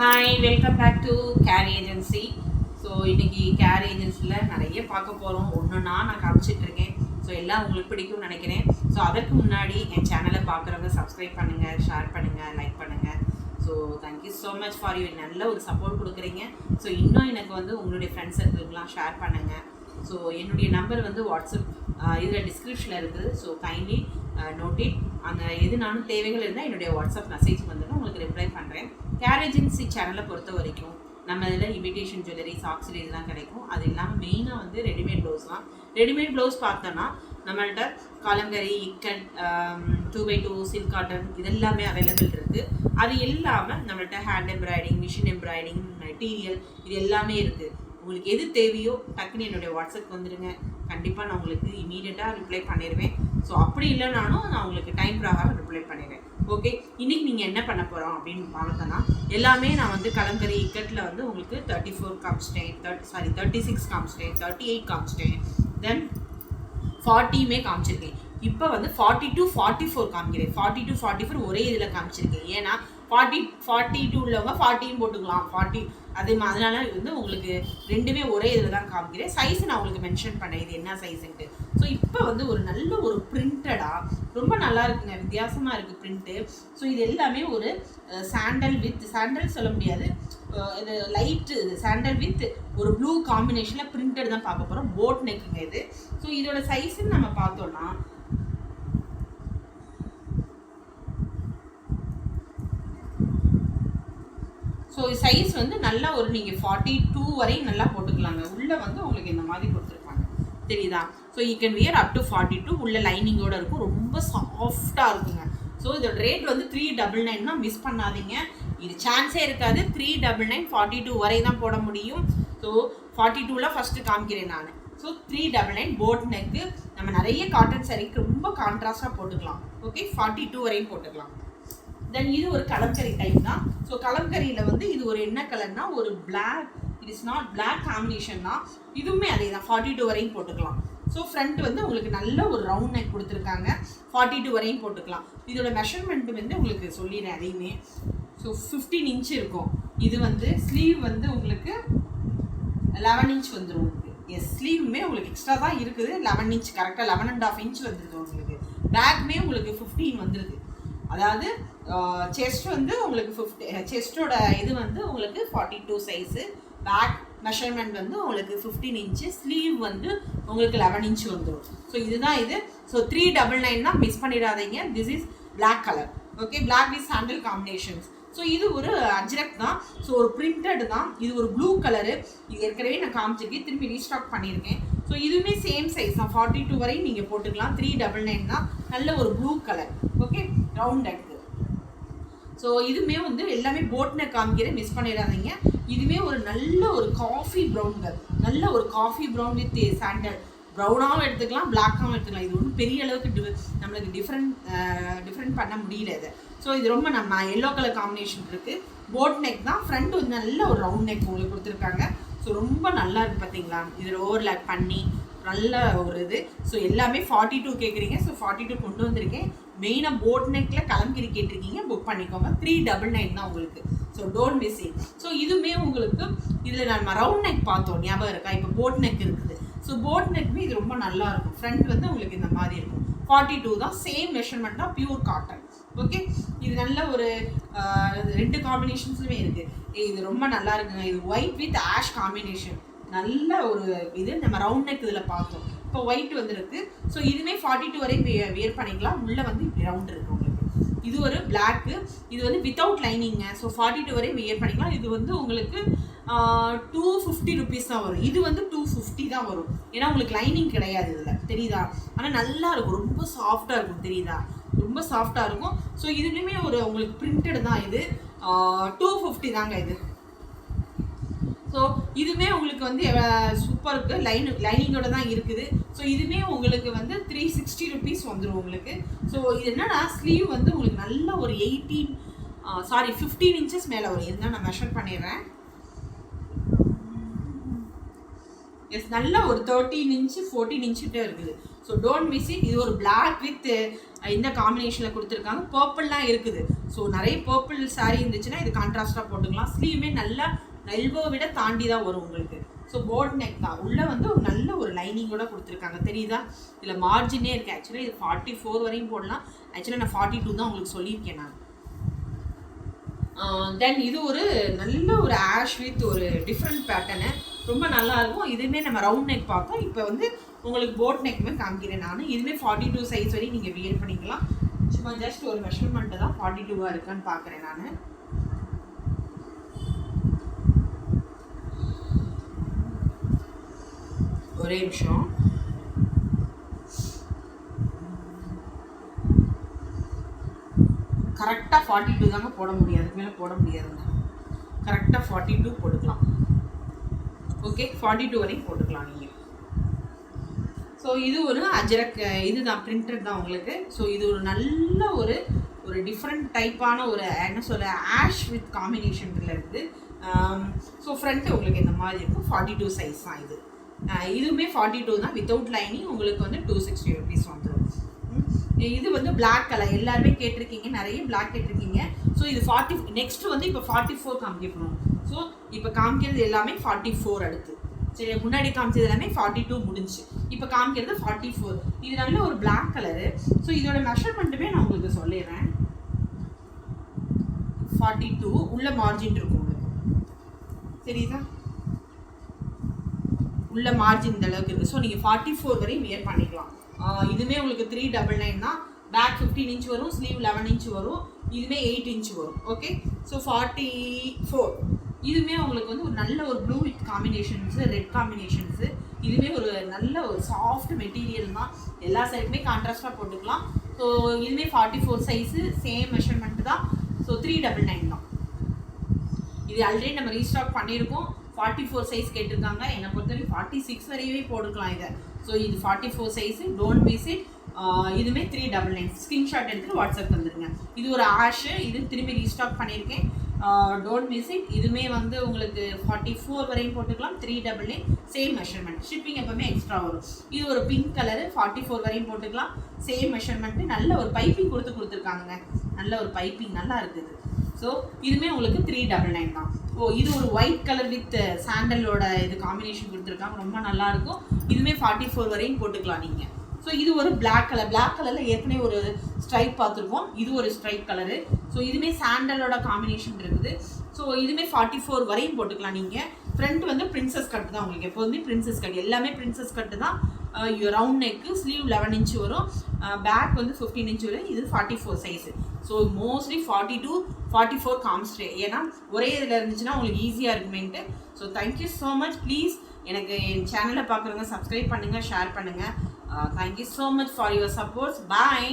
Hi, welcome back to Care Agency. So இன்றைக்கி Care ஏஜென்சியில் நிறைய பார்க்க போகிறோம். ஒன்றுன்னா நான் காமிச்சிட்ருக்கேன். ஸோ எல்லாம் உங்களுக்கு பிடிக்கும்னு நினைக்கிறேன். ஸோ அதற்கு முன்னாடி என் சேனலை பார்க்குறவங்க சப்ஸ்கிரைப் பண்ணுங்கள், ஷேர் பண்ணுங்கள், லைக் பண்ணுங்கள். So thank you so much for you. நல்ல ஒரு சப்போர்ட் கொடுக்குறீங்க. ஸோ இன்னும் எனக்கு உங்களுடைய ஃப்ரெண்ட்ஸ் சர்க்கிளுக்கெலாம் ஷேர் பண்ணுங்கள். ஸோ என்னுடைய நம்பர் வாட்ஸ்அப் இதில் டிஸ்கிரிப்ஷனில் இருக்குது. So kindly note it. அந்த எதுனாலும் தேவைகள் இருந்தால் என்னுடைய வாட்ஸ்அப் மெசேஜ் உங்களுக்கு ரிப்ளை பண்ணுறேன். கேர் ஏஜென்சி சேனலை பொறுத்த வரைக்கும் நம்ம இதில் இமிடேஷன் ஜுவல்லரி, சாக்ஸில் இதெல்லாம் கிடைக்கும். அது இல்லாமல் மெயினாக ரெடிமேட் ப்ளவுஸ்லாம். ரெடிமேட் ப்ளவுஸ் பார்த்தோன்னா நம்மள்கிட்ட காலங்கரி, இக்கட், 2x2, சில்க் காட்டன் இதெல்லாமே அவைலபிள் இருக்குது. அது இல்லாமல் நம்மள்கிட்ட ஹேண்ட் எம்ப்ராய்டிஙங், மிஷின் எம்ப்ராய்டிங், மெட்டீரியல் இது எல்லாமே இருக்குது. உங்களுக்கு எது தேவையோ டக்குன்னு என்னுடைய வாட்ஸ்அப் வந்துடுங்க. கண்டிப்பாக நான் உங்களுக்கு இமீடியட்டாக ரிப்ளை பண்ணிடுவேன். ஸோ அப்படி இல்லைனாலும் நான் உங்களுக்கு டைம் பிரகாரம் ரிப்ளை பண்ணிடுவேன். ஓகே, இன்றைக்கி நீங்கள் என்ன பண்ண போகிறோம் அப்படின்னு பார்த்தோன்னா எல்லாமே நான் கலங்கரி இக்கட்டில் உங்களுக்கு 34 காமிச்சிட்டேன், 36 காமிச்சிட்டேன், 38 காமிச்சிட்டேன், தென் 40மே காமிச்சிருக்கேன். இப்போ 42, 44 காமிக்கிறேன். 42, 44 ஒரே இதில் காமிச்சிருக்கேன். ஏன்னா 42 உள்ளவங்க 40 போட்டுக்கலாம். 40 அதனால உங்களுக்கு ரெண்டுமே ஒரே இதில் தான் காமிக்கிறேன். சைஸ் நான் உங்களுக்கு மென்ஷன் பண்ணேன், இது என்ன சைஸுன்ட்டு. ஸோ இப்போ ஒரு நல்ல ஒரு பிரிண்டடாக ரொம்ப நல்லா இருக்குங்க, வித்தியாசமாக இருக்குது பிரிண்ட்டு. ஸோ இது எல்லாமே ஒரு சாண்டல் சொல்ல முடியாது, இது லைட்டு சாண்டல் வித் ஒரு ப்ளூ காம்பினேஷனில் பிரிண்டட் தான் பார்க்க போகிறோம். போட் நெக்குங்க இது. ஸோ இதோட சைஸ்ன்னு நம்ம பார்த்தோன்னா ஸோ சைஸ் நல்லா ஒரு நீங்கள் 42 வரையும் நல்லா போட்டுக்கலாங்க. உள்ளே உங்களுக்கு இந்த மாதிரி கொடுத்துருப்பாங்க, தெரியுதா? So you can wear up to 42. உள்ள லைனிங்கோடு இருக்கும், ரொம்ப சாஃப்டாக இருக்குங்க. ஸோ இதோட ரேட் 399 தான், மிஸ் பண்ணாதீங்க. இது சான்ஸே இருக்காது. 399, 42 வரை தான் போட முடியும். ஸோ 42ல் ஃபஸ்ட்டு காமிக்கிறேன் நான். So 399 boat neck. நம்ம நிறைய காட்டன் சாரீக்கு ரொம்ப கான்ட்ராஸ்டாக போட்டுக்கலாம். ஓகே, 42 வரையும் போட்டுக்கலாம். தென் இது ஒரு கலம்கரி டைப் தான். ஸோ கலம்கரியில் இது ஒரு என்ன கலர்னா ஒரு black, it is not black combination தான். இதுவுமே அதே தான், 42 வரையும் போட்டுக்கலாம். ஸோ ஃப்ரண்ட் உங்களுக்கு நல்ல ஒரு ரவுண்ட் நெக் கொடுத்துருக்காங்க, 42 வரையும் போட்டுக்கலாம். இதோட மெஷர்மெண்ட் உங்களுக்கு சொல்லிடுறேன் அதையுமே. ஸோ 15 இன்ச் இருக்கும். இது ஸ்லீவ் உங்களுக்கு 11 இன்ச் வந்துடும் உங்களுக்கு. எஸ், ஸ்லீவுமே உங்களுக்கு எக்ஸ்ட்ரா தான் இருக்குது. 11 இன்ச் கரெக்டாக 11.5 இன்ச் வந்துடுது உங்களுக்கு. பேக்குமே உங்களுக்கு 15 வந்துடுது. அதாவது செஸ்ட் உங்களுக்கு 50, செஸ்டோட இது உங்களுக்கு 42 சைஸு. பேக் மெஷர்மெண்ட் உங்களுக்கு 15 இன்ச்சு. ஸ்லீவ் உங்களுக்கு 11 இன்ச் வந்துடும். ஸோ இதுதான் இது. ஸோ 399 தான், மிஸ் பண்ணிடாதீங்க. This is black colour. Okay, black with sandal combinations. So இது ஒரு அஜ்ரக் தான். ஸோ ஒரு பிரிண்டட் தான். இது ஒரு ப்ளூ கலரு. இது ஏற்கனவே நான் காமிச்சிருக்கேன், திரும்பி ரீஸ்டாக் பண்ணியிருக்கேன். ஸோ இதுவுமே சேம் சைஸ் தான், 42 வரையும் நீங்கள் போட்டுக்கலாம். 399 தான். நல்ல ஒரு blue colour. Okay, round neck. So இதுவுமே எல்லாமே போட் நெக் காமிக்கிறேன், மிஸ் பண்ணிடாதீங்க. இதுவுமே ஒரு நல்ல ஒரு காஃபி ப்ரௌன் கலர், நல்ல ஒரு காஃபி ப்ரௌன் வித் சாண்டல். ப்ரௌனாகவும் எடுத்துக்கலாம், பிளாக்காகவும் எடுத்துக்கலாம். இது ஒன்றும் பெரிய அளவுக்கு நம்மளுக்கு டிஃப்ரெண்ட் பண்ண முடியல இது. ஸோ இது ரொம்ப நம்ம எல்லோ கலர் காம்பினேஷன் இருக்குது. போட் நெக் தான். ஃப்ரண்ட் நல்ல ஒரு ரவுண்ட் நெக் உங்களுக்கு கொடுத்துருக்காங்க. ஸோ ரொம்ப நல்லா இருக்குது பார்த்தீங்களா? இதில் ஓவர்லாக் பண்ணி நல்ல ஒரு இது. ஸோ எல்லாமே 42 கேட்குறீங்க. ஸோ 42 கொண்டு வந்திருக்கேன். மெயினாக போட் நெக்கில் கலம்கரி கேட்டிருக்கீங்க, புக் பண்ணிக்கோங்க. 399 தான் உங்களுக்கு. So don't miss it. So இதுவுமே உங்களுக்கு இதில் நம்ம ரவுண்ட் நெக் பார்த்தோம், ஞாபகம் இருக்கா? இப்போ போட் நெக் இருக்குது. ஸோ போட் நெக்குமே இது ரொம்ப நல்லா இருக்கும். ஃப்ரண்ட் உங்களுக்கு இந்த மாதிரி இருக்கும். 42 தான், சேம் மெஷர்மெண்ட் தான், பியூர் காட்டன். ஓகே, இது நல்ல ஒரு 2 காம்பினேஷன்ஸுமே இருக்குது. இது ரொம்ப நல்லா இருக்குங்க. இது ஒயிட் வித் ஆஷ் காம்பினேஷன். நல்ல ஒரு இது நம்ம ரவுண்ட் நெக் இதில் பார்த்தோம். இப்போ ஒயிட் வந்துருக்கு. ஸோ இதுவுமே 42 வரையும் வியர் பண்ணிக்கலாம். உள்ளே இப்படி ரவுண்ட் இருக்குது உங்களுக்கு. இது ஒரு பிளாக்கு. இது வித்தவுட் லைனிங்க. ஸோ 42 வரையும் வியர் பண்ணிக்கலாம். இது உங்களுக்கு 250 ருபீஸ் தான் வரும். இது 250 தான் வரும். ஏன்னா உங்களுக்கு லைனிங் கிடையாது இதில், தெரியுதா? ஆனால் நல்லா இருக்கும், ரொம்ப சாஃப்டாக இருக்கும், தெரியுதா? ரொம்ப சாஃப்டாக இருக்கும். ஸோ இதுலேயுமே ஒரு உங்களுக்கு பிரிண்டட் தான். இது 250 தாங்க இது. ஸோ இதுவுமே உங்களுக்கு சூப்பர் இருக்குது, லைனிங்கோட தான் இருக்குது. ஸோ இதுவுமே உங்களுக்கு 360 ருபீஸ் வந்துடும் உங்களுக்கு. ஸோ இது என்னன்னா ஸ்லீவ் உங்களுக்கு நல்ல ஒரு 15 இன்ச்சஸ் மேலே வரும். இதுதான் நான் மெஷர் பண்ணிடுறேன். எஸ், நல்ல ஒரு 13 இன்ச்சு 14 இன்ச்சுட்டே இருக்குது. So don't miss it. இது ஒரு பிளாக் வித் இந்த காம்பினேஷனில் கொடுத்துருக்காங்க. பர்பிள்லாம் இருக்குது. ஸோ நிறைய பர்பிள் சாரீ இருந்துச்சுன்னா இது கான்ட்ராஸ்டாக போட்டுக்கலாம். ஸ்லீவுமே நல்லா எல்போ விட தாண்டி தான் வரும் உங்களுக்கு. ஸோ போட் நெக் தான். உள்ளே வந்து ஒரு நல்ல ஒரு லைனிங்கோட கொடுத்துருக்காங்க. தெரியுதா? இதில் மார்ஜினே இருக்குது. ஆக்சுவலாக இது 44 வரையும் போடலாம். ஆக்சுவலாக நான் 42 தான் உங்களுக்கு சொல்லியிருக்கேன் நான். தென் இது ஒரு நல்ல ஒரு ஆஷ் வித் ஒரு டிஃப்ரெண்ட் பேட்டர்னு, ரொம்ப நல்லாயிருக்கும். இதுவுமே நம்ம ரவுண்ட் நெக் பார்த்தோம். இப்போ வந்து உங்களுக்கு போட் நெக்குமே காமிக்கிறேன் நான். இதுவுமே 42 சைஸ் வரையும் நீங்கள் வியர் பண்ணிக்கலாம். சும்மா ஜஸ்ட் ஒரு மெஷர்மெண்ட்டு தான் 42 இருக்கான்னு பார்க்குறேன் நான். ஒரே நிமிஷம். கரெக்டாக 42 தாங்க போட முடியாது, அதுக்கு மேலே போட முடியாதுங்க. கரெக்டாக 42 போட்டுக்கலாம். ஓகே, 42 வரையும் போட்டுக்கலாம் நீங்கள். ஸோ இது ஒரு அஜரக் இதுதான், பிரிண்டட் தான் உங்களுக்கு. ஸோ இது ஒரு நல்ல ஒரு ஒரு டிஃப்ரெண்ட் டைப்பான ஒரு என்ன சொல்ல ஆஷ் வித் காம்பினேஷனில் இருக்குது. ஸோ ஃப்ரண்ட்டு உங்களுக்கு இந்த மாதிரி இருக்கும். 42 சைஸ் தான் இது. இதுவுமே 42 தான். வித்தவுட் லைனிங் உங்களுக்கு வந்து 260 rupees வந்துடும். இது வந்து பிளாக் கலர் எல்லாருமே கேட்டிருக்கீங்க, நிறைய பிளாக் கேட்டிருக்கீங்க. ஸோ இது 40. நெக்ஸ்ட்டு வந்து இப்போ 44 காமிக்கணும். ஸோ இப்போ காமிக்கிறது எல்லாமே 44 அடுத்து. சரி, முன்னாடி காமிச்சது எல்லாமே 42 முடிஞ்சு. இப்போ காமிக்கிறது 44. இது நல்ல ஒரு பிளாக் கலரு. ஸோ இதோட மெஷர்மெண்ட்டுமே நான் உங்களுக்கு சொல்லிடுறேன். 42 உள்ள மார்ஜின் இருக்கும் உங்களுக்கு. தெரியுதா? உள்ள மார்ஜின் இந்த அளவுக்கு இருக்குது. ஸோ நீங்கள் 44 வரையும் வியர் பண்ணிக்கலாம். இதுவுமே உங்களுக்கு 399 தான். பேக் 15 inch வரும், ஸ்லீவ் 11 inch வரும். இதுவுமே 8 inch வரும். Okay, so 44. இதுவுமே உங்களுக்கு வந்து ஒரு நல்ல ஒரு blue with combinations, red combinations. இதுவுமே ஒரு நல்ல ஒரு சாஃப்ட் மெட்டீரியல் தான். எல்லா சைடுமே கான்ட்ராஸ்டாக போட்டுக்கலாம். ஸோ இதுவுமே 44 சைஸு, சேம் மெஷர்மெண்ட் தான். ஸோ 399 தான். இது ஆல்ரெடி நம்ம ரீஸ்டாக் பண்ணியிருக்கோம். 44 சைஸ் கேட்டிருக்காங்க. என்னை பொறுத்தவரைக்கும் 46 வரையவே போட்டுக்கலாம் இதை. ஸோ இது 44 சைஸு, டோன்ட் மிஸ் இட். இதுவுமே 399. ஸ்க்ரீன்ஷாட் எடுத்துகிட்டு வாட்ஸ்அப் வந்துடுங்க. இது ஒரு ஆஷு, இது திரும்பி ரீஸ்டாக் பண்ணியிருக்கேன். Don't miss it. இதுவுமே வந்து உங்களுக்கு 44 வரையும் போட்டுக்கலாம். 399 சேம் மெஷர்மெண்ட். ஷிப்பிங் எப்போவுமே எக்ஸ்ட்ரா வரும். இது ஒரு பிங்க் கலரு, 44 வரையும் போட்டுக்கலாம். Same measurement. நல்ல ஒரு பைப்பிங் கொடுத்துருக்காங்க. நல்ல ஒரு பைப்பிங் நல்லா இருக்குது. ஸோ இதுவுமே உங்களுக்கு 399 தான். இது ஒரு ஒயிட் கலர் வித் சாண்டலோட இது காம்பினேஷன் கொடுத்துருக்காங்க. ரொம்ப நல்லாயிருக்கும். இதுவுமே 44 வரையும் போட்டுக்கலாம் நீங்கள். ஸோ இது ஒரு பிளாக் கலர். பிளாக் கலரில் ஏற்கனவே ஒரு ஸ்ட்ரைப் பார்த்துருக்கோம். இது ஒரு ஸ்ட்ரைப் கலரு. ஸோ இதுவுமே சாண்டலோட காம்பினேஷன் இருக்குது. ஸோ இதுவுமே 44 வரையும் போட்டுக்கலாம் நீங்கள். ஃப்ரண்ட் வந்து பிரின்சஸ் கட்டு தான் உங்களுக்கு. எப்போதுமே பிரின்சஸ் கட், எல்லாமே பிரின்சஸ் கட்டு தான். ரவுண்ட் நெக்கு, ஸ்லீவ் 11 inch வரும். பேக் வந்து 15 inch வரும். இது 44 சைஸு. So mostly 42 44 காமிச்சிட்டேன். ஏன்னா ஒரே இதில் இருந்துச்சுன்னா உங்களுக்கு ஈஸியாக இருக்குமேன்ட்டு. So thank you so much. Please எனக்கு என் சேனலை பார்க்குறவங்க சப்ஸ்கிரைப் பண்ணுங்கள், ஷேர் பண்ணுங்கள். Thank you so much for your supports. Bye.